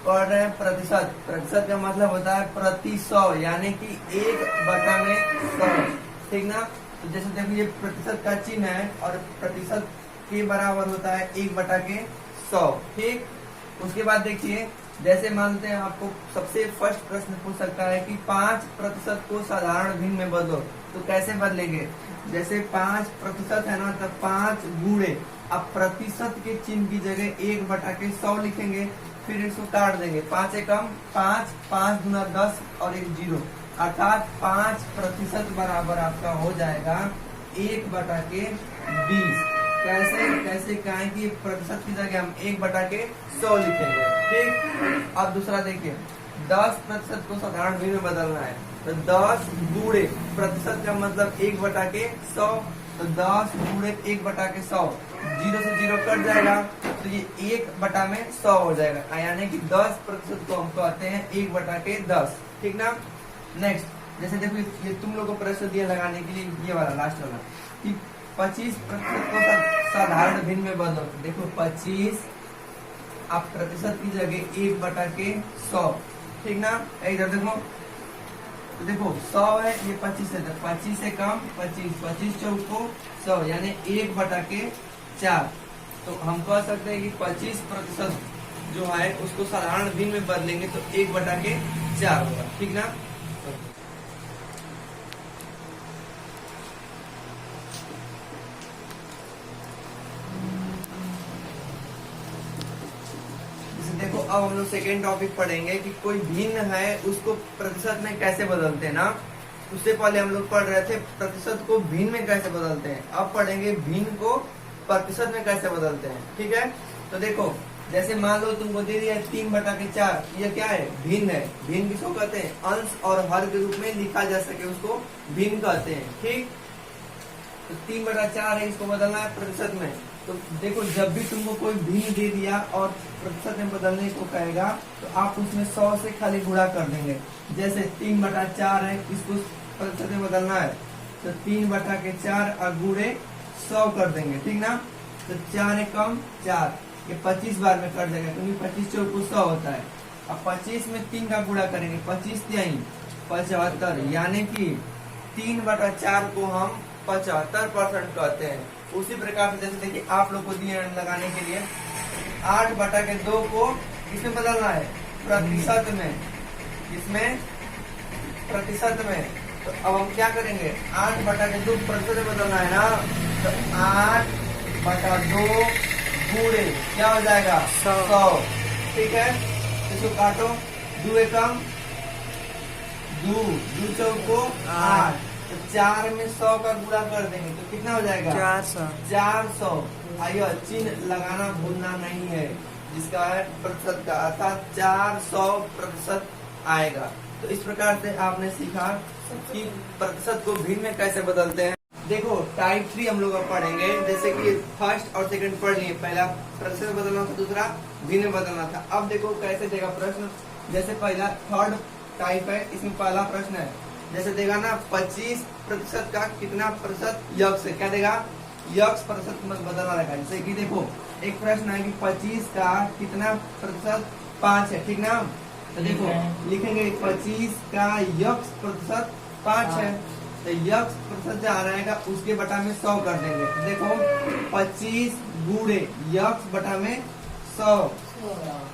पढ़ रहे हैं प्रतिशत। प्रतिशत का मतलब होता है प्रति 100, यानी कि 1/100। ठीक ना। तो जैसे देखो ये प्रतिशत का चिन्ह है और प्रतिशत के बराबर होता है 1/100। ठीक। उसके बाद देखिए, जैसे मानते हैं आपको सबसे फर्स्ट प्रश्न पूछ सकता है कि 5% को साधारण भिन्न में बदलो, तो कैसे बदलेंगे। जैसे 5% है ना, तो 5 गुणे, अब प्रतिशत के चिन्ह की जगह 1/100 लिखेंगे, फिर इसको काट देंगे। 5 एकम 5, 5 गुना 10 और एक 0, अर्थात 5% बराबर आपका हो जाएगा 1/20। कैसे कैसे कहें कि प्रतिशत की जगह हम 1/100 लिखेंगे। ठीक। अब दूसरा देखिए, 10% को साधारण भिन्न में बदलना है, तो 10 गुणे प्रतिशत का मतलब 1/100, तो 10 गुणे 1/100, 0 से 0 कट जाएगा, तो ये 1/100 हो जाएगा, यानी कि 10% को हम कहते हैं 1/10। ठीक ना। नेक्स्ट, जैसे देखो ये तुम लोग को प्रश्न दिया लगाने के लिए, ये वाला लास्ट वाला कि 25% को साधारण भिन्न में बदलो। देखो 25 आप प्रतिशत की जगह 1/100। ठीक ना। इधर देखो, तो देखो 100 है, ये 25 है, तो 25 से कम 25, 25 चौको 100, यानी 1/4। तो हम कह सकते हैं कि 25% जो है उसको साधारण भिन्न में बदलेंगे तो 1/4 होगा। ठीक ना। देखो अब हम लोग सेकेंड टॉपिक पढ़ेंगे कि कोई भिन्न है उसको प्रतिशत में कैसे बदलते हैं ना। उससे पहले हम लोग पढ़ रहे थे प्रतिशत को भिन्न में कैसे बदलते हैं, अब पढ़ेंगे भिन्न को प्रतिशत में कैसे बदलते हैं। ठीक है। तो देखो जैसे मान लो तुमको दे दिया 3/4, ये क्या है, भिन्न है। भिन्न किसको कहते हैं, अंश और हर के रूप में लिखा जा सके उसको भिन्न कहते हैं। ठीक। तो 3/4 है, इसको बदलना है प्रतिशत में। तो देखो जब भी तुमको कोई भिन्न दे दिया और प्रतिशत में बदलने को कहेगा, तो आप उसमें 100 से खाली गुणा कर देंगे। जैसे 3/4 है, इसको प्रतिशत में बदलना है, तो 3/4 और गुणे 100 कर देंगे। ठीक ना। तो 4 एकम 4, ये 25 बार में कर देंगे, क्योंकि 25 चौको 100 होता है। अब 25 में 3 का गुणा करेंगे, 25 3 75, यानी कि 3/4 को हम 75% कहते हैं। उसी प्रकार से जैसे देखिए आप लोग को दिए लगाने के लिए 8/2 को इसमें बदलना है प्रतिशत में, इसमें प्रतिशत में। तो अब हम क्या करेंगे, 8/2 प्रतिशत में बदलना है ना, तो 8/2 गुणे क्या हो जाएगा 100। ठीक है। इसको काटो, 2 एकम 2, 2 चौको 8, तो 4 में 100 का गुणा कर देंगे, तो कितना हो जाएगा 400। आइए चिन्ह लगाना भूलना नहीं है, जिसका है प्रतिशत का, अर्थात 400% आएगा। तो इस प्रकार से आपने सीखा कि प्रतिशत को भिन्न में कैसे बदलते हैं। देखो टाइप 3 हम लोग अब पढ़ेंगे, जैसे कि फर्स्ट और सेकंड पढ़ लिए, पहला प्रतिशत बदलना था, दूसरा भिन्न में बदलना था। अब देखो कैसे देगा प्रश्न। जैसे पहला थर्ड टाइप है, इसमें पहला प्रश्न है, जैसे देगा ना 25% का कितना प्रतिशत यक्ष है, क्या देगा, यक्ष प्रतिशत में बदलना रहेगा। जैसे कि देखो एक प्रश्न है कि 25 का कितना प्रतिशत 5 है। ठीक ना। तो देखो लिखेंगे 25 का यक्ष प्रतिशत 5 है, तो यक्ष प्रतिशत जहाँ रहेगा उसके बटा में 100 कर देंगे। तो देखो 25 गुणे यक्ष बटा में 100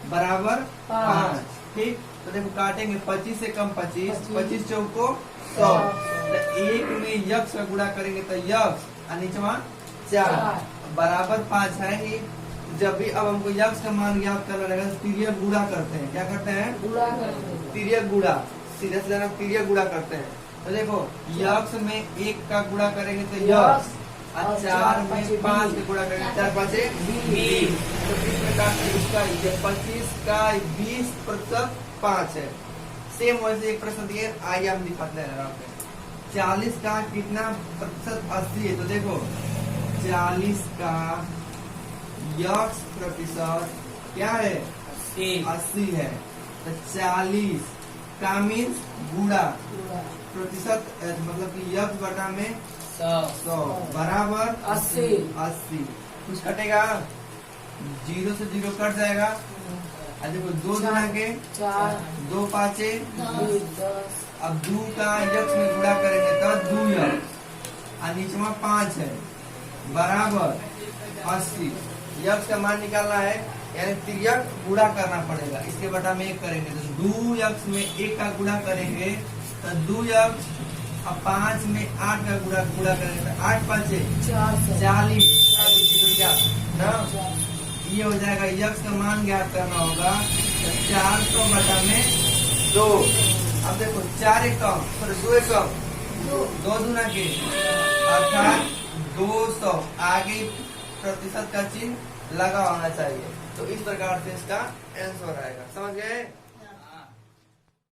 बराबर 5। ठीक। तो देखो काटेंगे, 25 से कम 25, 25 चौको 100, तो 1 में यक्ष का गुणा करेंगे तो यक्ष और नीचे 4 बराबर 5 है ही। जब भी अब हमको यक्ष का मान ज्ञात करना रहेगा, तिर्यक गुणा करते हैं। क्या करते हैं, तिर्यक गुणा, सीधे सीधे तिर्यक गुणा करते हैं। तो देखो यक्ष में 1 का गुणा करेंगे तो यक्ष, और 4 में 5 का गुणा करेंगे, 4 5 20। तो इस प्रकार से इसका 25 का 20% 5 है। सेम वैसे एक प्रश्न दिए, आइए हम दिखाते हैं। 40 का कितना प्रतिशत 80 है, तो देखो 40 का यक्ष प्रतिशत क्या है 80 है, तो 40 का मीन्स गुणा प्रतिशत, मतलब कि यक्ष बटा में 100 बराबर 80। कुछ कटेगा, 0 से 0 कट जाएगा, अब देखो 2 गुना के 4 2 पाँचे 10 अब 2 का यक्ष में गुणा करेंगे तो 2 यक्ष और नीचे में 5 है बराबर 80। यक्ष का मान निकालना है यानी तिर्यक गुणा करना पड़ेगा, इसके बटा में 1 करेंगे तो 2 यक्ष में 1 का गुणा करेंगे तो 2 यक्ष अब 5 में 8 का गुणा करेंगे तो 8 पाँचे 40 ना। ये हो जाएगा यक्ष का मान ज्ञात करना होगा तो 400 बटा में 2। अब देखो 4 एक कम फिर 2 एक कम 2 दूना के अर्थात 200 आगे प्रतिशत का चिन्ह लगा होना चाहिए। तो इस प्रकार से इसका आंसर आएगा, समझ गए।